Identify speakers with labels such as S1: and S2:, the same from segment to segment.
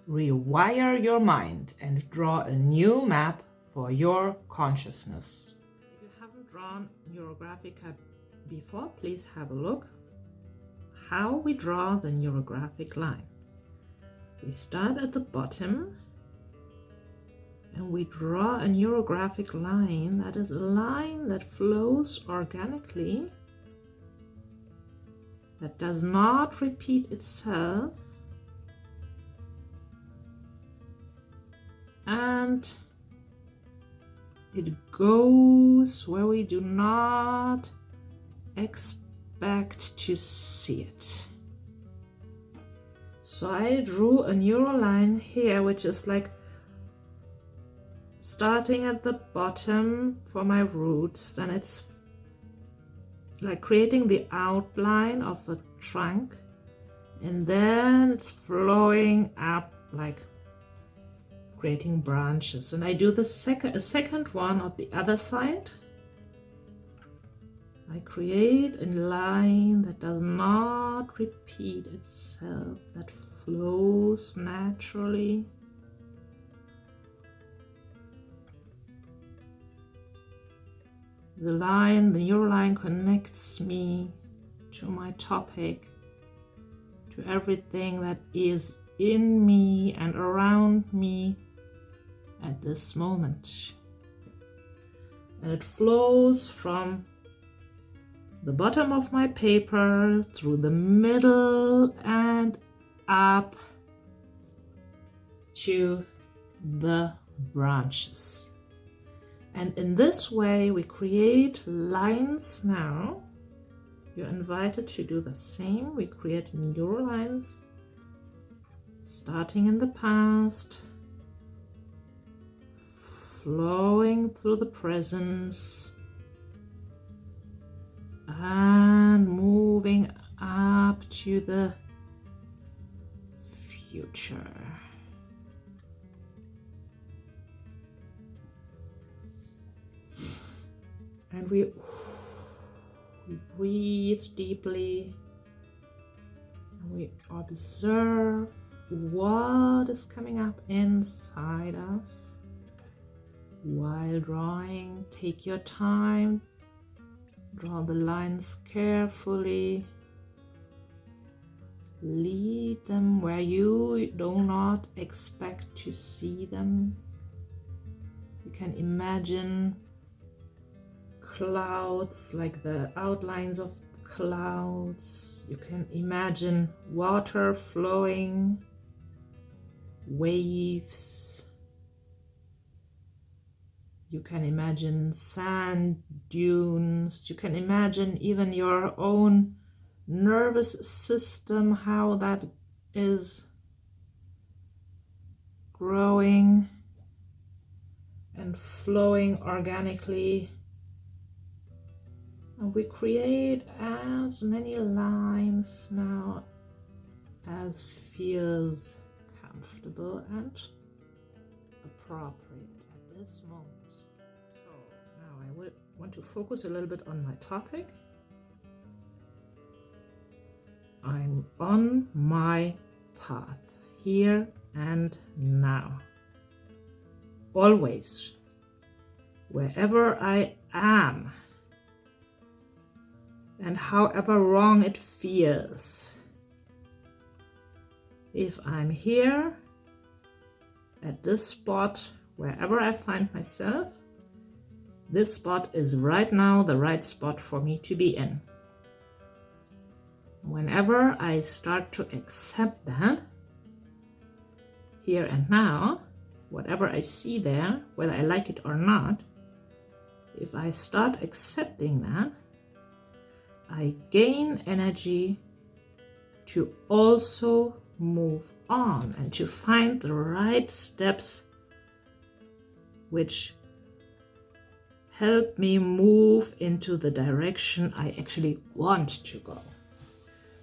S1: Rewire your mind and draw a new map for your consciousness. If you haven't drawn Neurographica before, please have a look how we draw the neurographic line. We start at the bottom and we draw a neurographic line that is a line that flows organically, that does not repeat itself, and it goes where we do not expect to see it. So I drew a neural line here, which is like starting at the bottom for my roots, and it's like creating the outline of a trunk, and then it's flowing up like creating branches. And I do the second one on the other side. I create a line that does not repeat itself, that flows naturally. The neural line connects me to my topic, to everything that is in me and around me at this moment. And it flows from the bottom of my paper through the middle and up to the branches. And in this way we create lines now. You're invited to do the same. We create neural lines starting in the past, flowing through the present, and moving up to the future. And we breathe deeply, and we observe what is coming up inside us while drawing. Take your time, draw the lines carefully, lead them where you do not expect to see them. You can imagine clouds, like the outlines of clouds. You can imagine water flowing, waves. You can imagine sand dunes. You can imagine even your own nervous system, how that is growing and flowing organically. And we create as many lines now as feels comfortable and appropriate at this moment. So now I want to focus a little bit on my topic. I'm on my path, here and now. Always, wherever I am, and however wrong it feels. If I'm here at this spot, wherever I find myself, this spot is right now the right spot for me to be in. Whenever I start to accept that, here and now, whatever I see there, whether I like it or not, if I start accepting that, I gain energy to also move on and to find the right steps which help me move into the direction I actually want to go.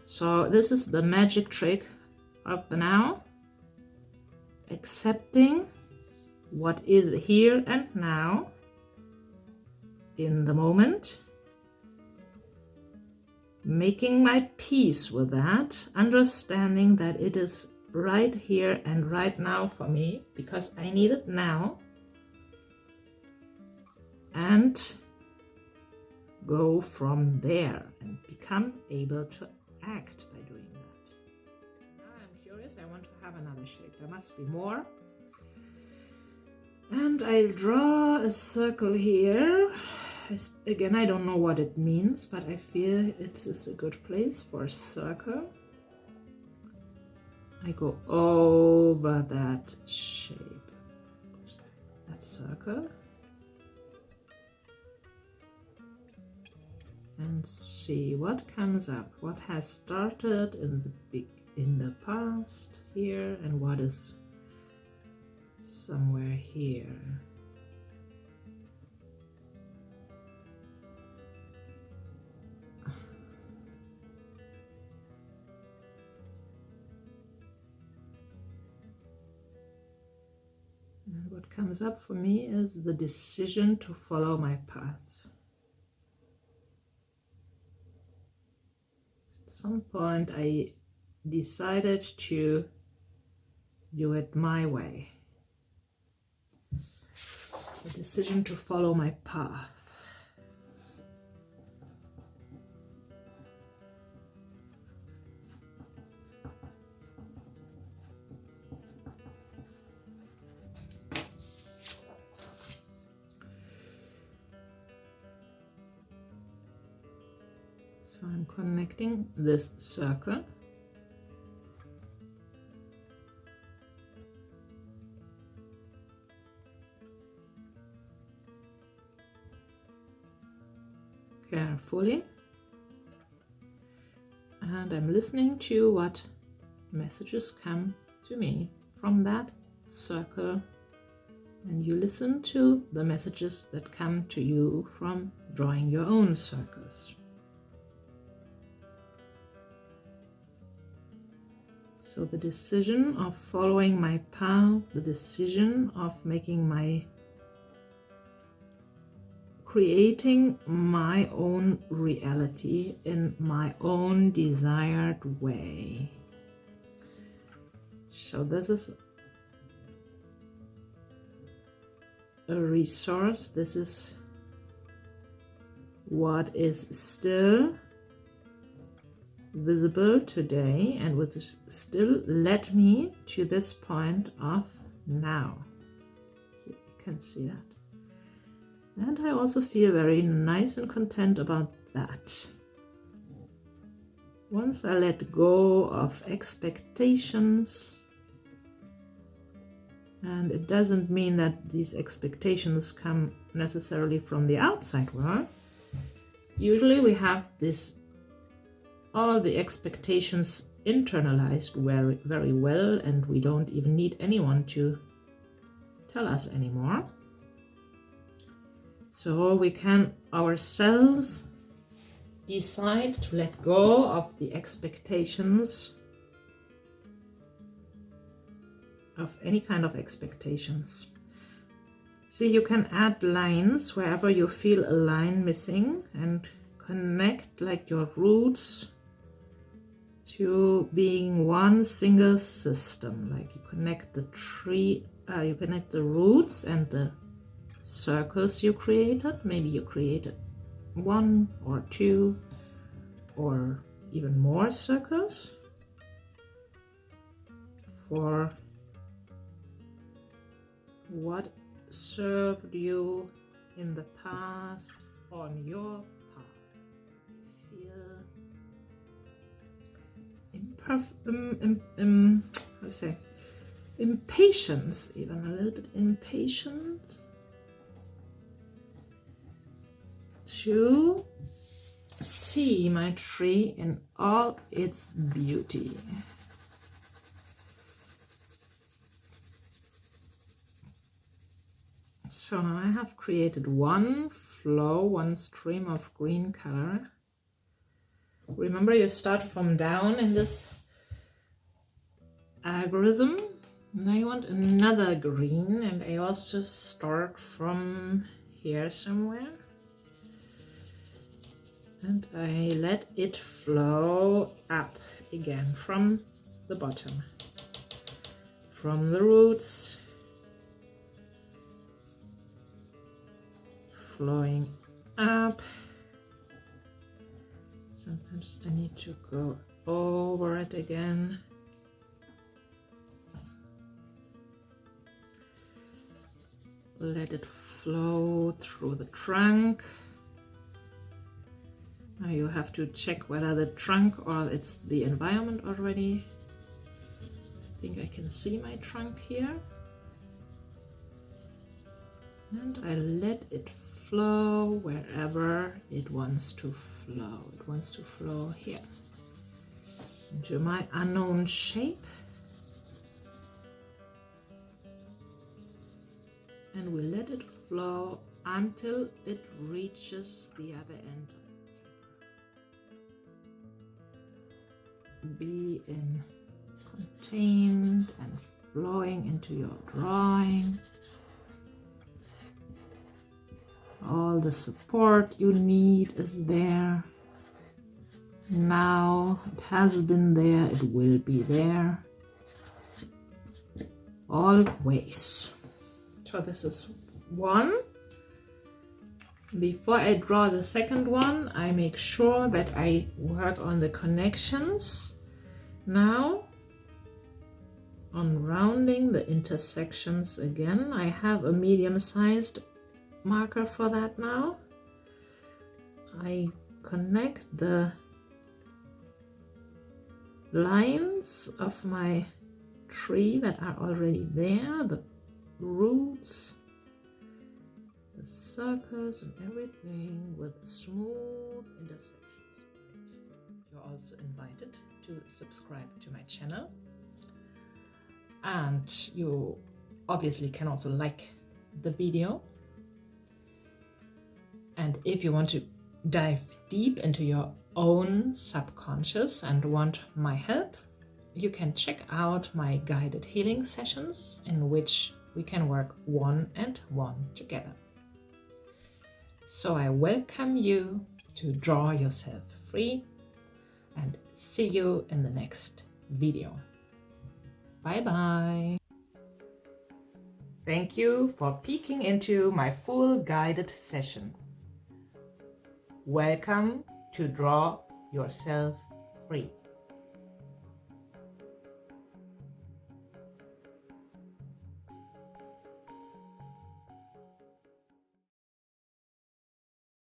S1: So this is the magic trick of the now, accepting what is here and now in the moment, making my peace with that, understanding that it is right here and right now for me because I need it now, and go from there and become able to act by doing that. Now I'm curious, I want to have another shape. There must be more. And I'll draw a circle here. Again, I don't know what it means, but I feel it is a good place for a circle. I go over that shape, that circle, and see what comes up, what has started in the past here, and what is somewhere here. And what comes up for me is the decision to follow my path. At some point I decided to do it my way. The decision to follow my path. So I'm connecting this circle. Carefully, and I'm listening to what messages come to me from that circle, and you listen to the messages that come to you from drawing your own circles. So the decision of following my path, the decision of creating my own reality in my own desired way. So this is a resource. This is what is still visible today and which still led me to this point of now. You can see that. And I also feel very nice and content about that. Once I let go of expectations, and it doesn't mean that these expectations come necessarily from the outside world. Usually we have all the expectations internalized very, very well, and we don't even need anyone to tell us anymore. So we can ourselves decide to let go of the expectations, of any kind of expectations. See, you can add lines wherever you feel a line missing and connect like your roots to being one single system. Like you connect the tree, you connect the roots and the circles you created. Maybe you created 1 or 2 or even more circles for what served you in the past on your path. Feel impatience, even a little bit impatient to see my tree in all its beauty. So now I have created one flow, one stream of green color. Remember, you start from down in this algorithm, and I want another green, and I also start from here somewhere. And I let it flow up again from the bottom, from the roots, flowing up. Sometimes I need to go over it again. Let it flow through the trunk. Now you have to check whether the trunk or it's the environment already. I think I can see my trunk here. And I let it flow wherever it wants to flow. It wants to flow here into my unknown shape. And we let it flow until it reaches the other end. Be contained and flowing into your drawing. All the support you need is there. Now it has been there, it will be there. Always. So this is one. Before I draw the second one, I make sure that I work on the connections. Now, on rounding the intersections again, I have a medium-sized marker for that now. I connect the lines of my tree that are already there, the roots, the circles and everything with smooth intersections. You're also invited to subscribe to my channel, and you obviously can also like the video. And if you want to dive deep into your own subconscious and want my help, you can check out my guided healing sessions in which we can work one-on-one together. So I welcome you to draw yourself free, and see you in the next video. Bye bye. Thank you for peeking into my full guided session. Welcome to Draw Yourself Free.